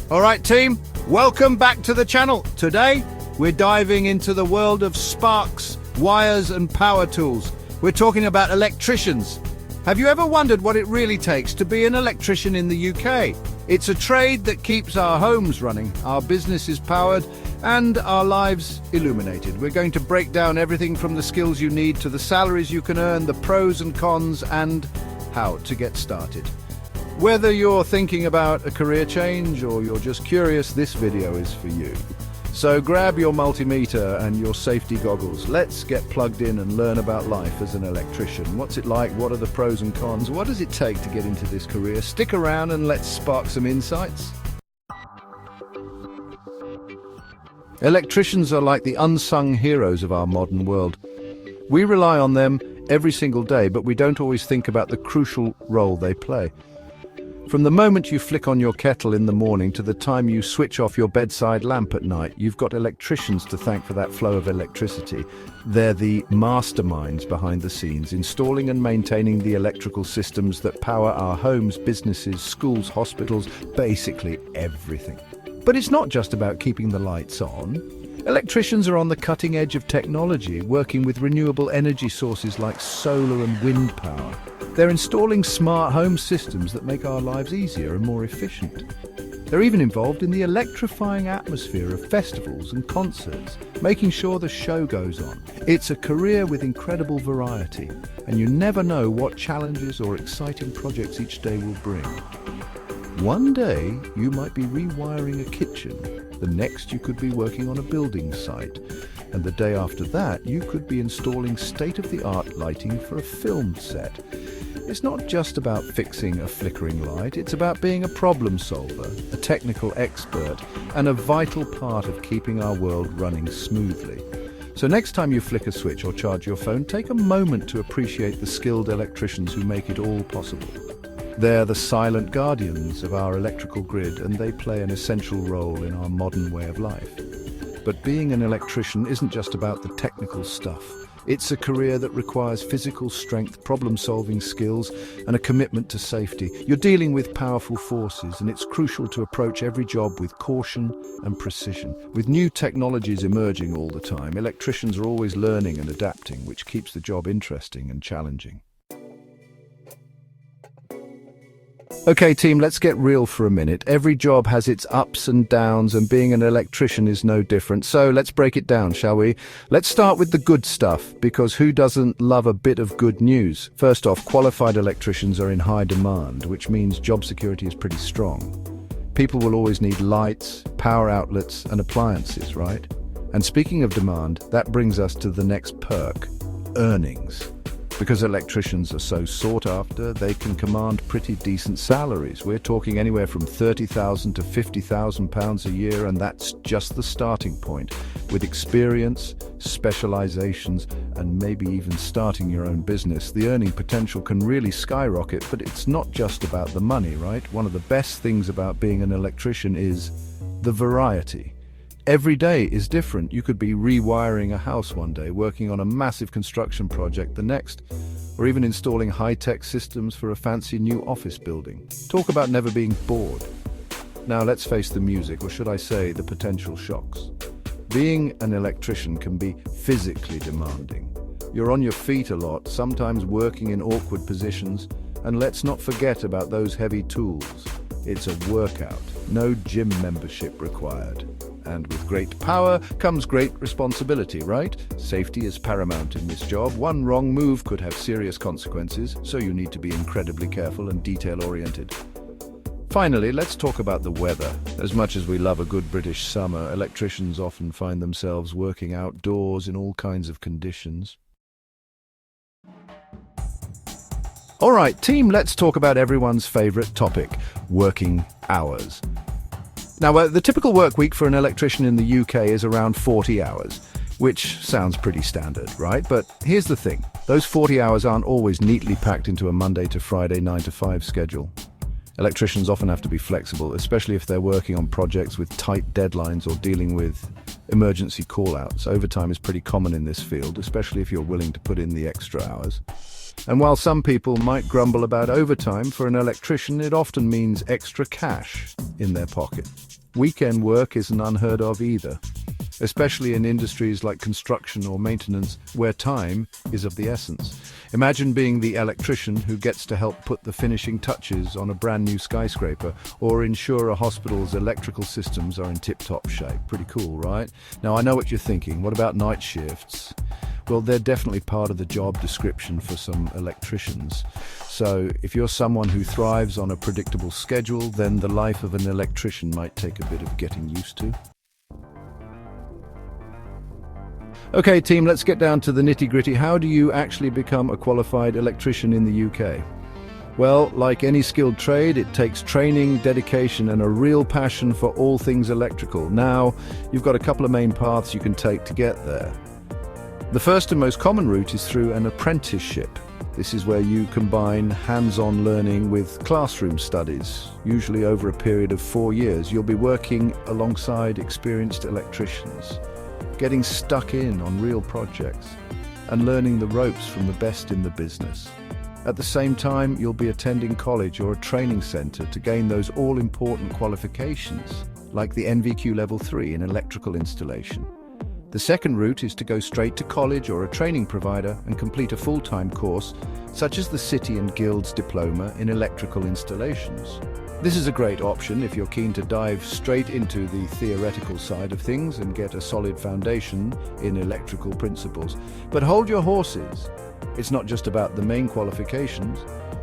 All right, team, welcome back to the channel. Today, we're diving into the world of sparks, wires, and power tools. We're talking about electricians. Have you ever wondered what it really takes to be an electrician in the UK? It's a trade that keeps our homes running, our businesses powered, and our lives illuminated. We're going to break down everything from the skills you need to the salaries you can earn, the pros and cons, and how to get started. Whether you're thinking about a career change or you're just curious, this video is for you. So grab your multimeter and your safety goggles. Let's get plugged in and learn about life as an electrician. What's it like? What are the pros and cons? What does it take to get into this career? Stick around and let's spark some insights. Electricians are like the unsung heroes of our modern world. We rely on them every single day, but we don't always think about the crucial role they play. From the moment you flick on your kettle in the morning to the time you switch off your bedside lamp at night, you've got electricians to thank for that flow of electricity. They're the masterminds behind the scenes, installing and maintaining the electrical systems that power our homes, businesses, schools, hospitals, basically everything. But it's not just about keeping the lights on. Electricians are on the cutting edge of technology, working with renewable energy sources like solar and wind power. They're installing smart home systems that make our lives easier and more efficient. They're even involved in the electrifying atmosphere of festivals and concerts, making sure the show goes on. It's a career with incredible variety, and you never know what challenges or exciting projects each day will bring. One day, you might be rewiring a kitchen. The next, you could be working on a building site. And the day after that, you could be installing state-of-the-art lighting for a film set. It's not just about fixing a flickering light, it's about being a problem solver, a technical expert, and a vital part of keeping our world running smoothly. So next time you flick a switch or charge your phone, take a moment to appreciate the skilled electricians who make it all possible. They're the silent guardians of our electrical grid, and they play an essential role in our modern way of life. But being an electrician isn't just about the technical stuff. It's a career that requires physical strength, problem-solving skills, and a commitment to safety. You're dealing with powerful forces, and it's crucial to approach every job with caution and precision. With new technologies emerging all the time, electricians are always learning and adapting, which keeps the job interesting and challenging. Okay, team, let's get real for a minute. Every job has its ups and downs, and being an electrician is no different. So let's break it down, shall we? Let's start with the good stuff, because who doesn't love a bit of good news? First off, qualified electricians are in high demand, which means job security is pretty strong. People will always need lights, power outlets, and appliances, right? And speaking of demand, that brings us to the next perk: earnings. Because electricians are so sought after, they can command pretty decent salaries. We're talking anywhere from £30,000 to £50,000 a year, and that's just the starting point. With experience, specializations, and maybe even starting your own business, the earning potential can really skyrocket. But it's not just about the money, right? One of the best things about being an electrician is the variety. Every day is different. You could be rewiring a house one day, working on a massive construction project the next, or even installing high-tech systems for a fancy new office building. Talk about never being bored. Now let's face the music, or should I say the potential shocks. Being an electrician can be physically demanding. You're on your feet a lot, sometimes working in awkward positions, and let's not forget about those heavy tools. It's a workout, no gym membership required. And with great power comes great responsibility, right? Safety is paramount in this job. One wrong move could have serious consequences, so you need to be incredibly careful and detail-oriented. Finally, let's talk about the weather. As much as we love a good British summer, electricians often find themselves working outdoors in all kinds of conditions. All right, team, let's talk about everyone's favorite topic: working hours. Now, the typical work week for an electrician in the UK is around 40 hours, which sounds pretty standard, right? But here's the thing. Those 40 hours aren't always neatly packed into a Monday to Friday 9 to 5 schedule. Electricians often have to be flexible, especially if they're working on projects with tight deadlines or dealing with emergency call-outs. Overtime is pretty common in this field, especially if you're willing to put in the extra hours. And while some people might grumble about overtime, for an electrician it often means extra cash in their pocket. Weekend work isn't unheard of either, especially in industries like construction or maintenance, where time is of the essence. Imagine being the electrician who gets to help put the finishing touches on a brand new skyscraper, or ensure a hospital's electrical systems are in tip-top shape. Pretty cool, right? Now, I know what you're thinking. What about night shifts? Well, they're definitely part of the job description for some electricians. So if you're someone who thrives on a predictable schedule, then the life of an electrician might take a bit of getting used to. Okay, team, let's get down to the nitty-gritty. How do you actually become a qualified electrician in the UK? Well, like any skilled trade, it takes training, dedication, and a real passion for all things electrical. Now, you've got a couple of main paths you can take to get there. The first and most common route is through an apprenticeship. This is where you combine hands-on learning with classroom studies, usually over a period of 4 years. You'll be working alongside experienced electricians, getting stuck in on real projects, and learning the ropes from the best in the business. At the same time, you'll be attending college or a training centre to gain those all-important qualifications, like the NVQ Level 3 in electrical installation. The second route is to go straight to college or a training provider and complete a full-time course, such as the City and Guilds Diploma in Electrical Installations. This is a great option if you're keen to dive straight into the theoretical side of things and get a solid foundation in electrical principles. But hold your horses. It's not just about the main qualifications.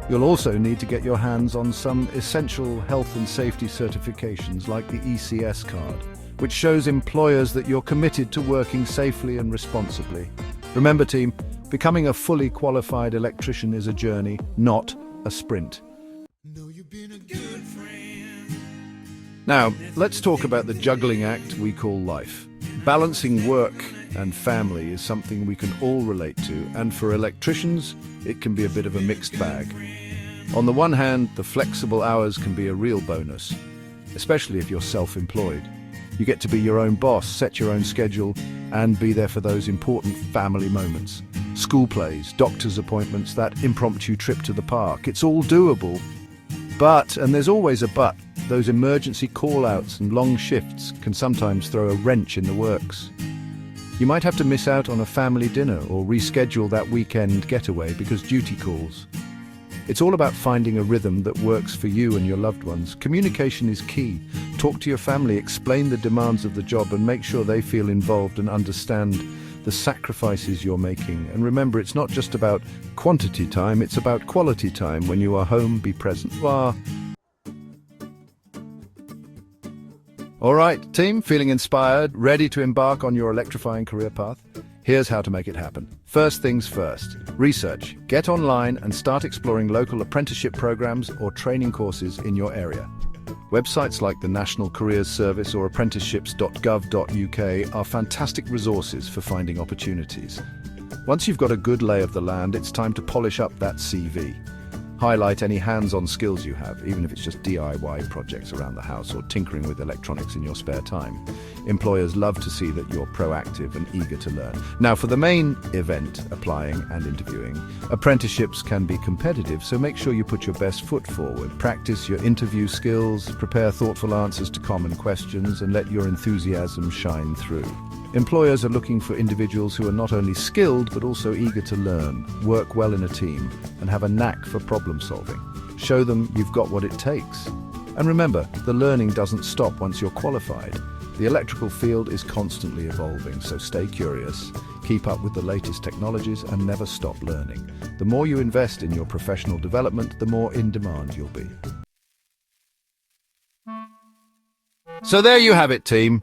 You'll also need to get your hands on some essential health and safety certifications like the ECS card, which shows employers that you're committed to working safely and responsibly. Remember, team, becoming a fully qualified electrician is a journey, not a sprint. Now, let's talk about the juggling act we call life. Balancing work and family is something we can all relate to, and for electricians, it can be a bit of a mixed bag. On the one hand, the flexible hours can be a real bonus, especially if you're self-employed. You get to be your own boss, set your own schedule, and be there for those important family moments. School plays, doctor's appointments, that impromptu trip to the park. It's all doable. But, and there's always a but, those emergency call-outs and long shifts can sometimes throw a wrench in the works. You might have to miss out on a family dinner or reschedule that weekend getaway because duty calls. It's all about finding a rhythm that works for you and your loved ones. Communication is key. Talk to your family, explain the demands of the job, and make sure they feel involved and understand the sacrifices you're making. And remember, it's not just about quantity time, it's about quality time. When you are home, be present. All right, team, feeling inspired, ready to embark on your electrifying career path? Here's how to make it happen. First things first, research. Get online and start exploring local apprenticeship programs or training courses in your area. Websites like the National Careers Service or apprenticeships.gov.uk are fantastic resources for finding opportunities. Once you've got a good lay of the land, it's time to polish up that CV. Highlight any hands-on skills you have, even if it's just DIY projects around the house or tinkering with electronics in your spare time. Employers love to see that you're proactive and eager to learn. Now, for the main event, applying and interviewing, apprenticeships can be competitive, so make sure you put your best foot forward. Practice your interview skills, prepare thoughtful answers to common questions, and let your enthusiasm shine through. Employers are looking for individuals who are not only skilled but also eager to learn, work well in a team, and have a knack for problem solving. Show them you've got what it takes. And remember, the learning doesn't stop once you're qualified. The electrical field is constantly evolving, so stay curious, keep up with the latest technologies, and never stop learning. The more you invest in your professional development, the more in demand you'll be. So there you have it, team.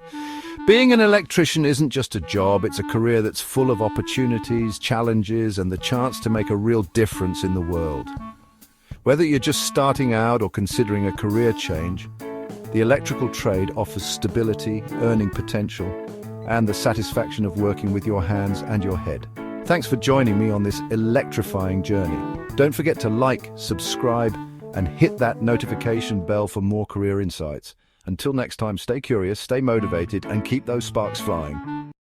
Being an electrician isn't just a job, it's a career that's full of opportunities, challenges, and the chance to make a real difference in the world. Whether you're just starting out or considering a career change, the electrical trade offers stability, earning potential, and the satisfaction of working with your hands and your head. Thanks for joining me on this electrifying journey. Don't forget to like, subscribe, and hit that notification bell for more career insights. Until next time, stay curious, stay motivated, and keep those sparks flying.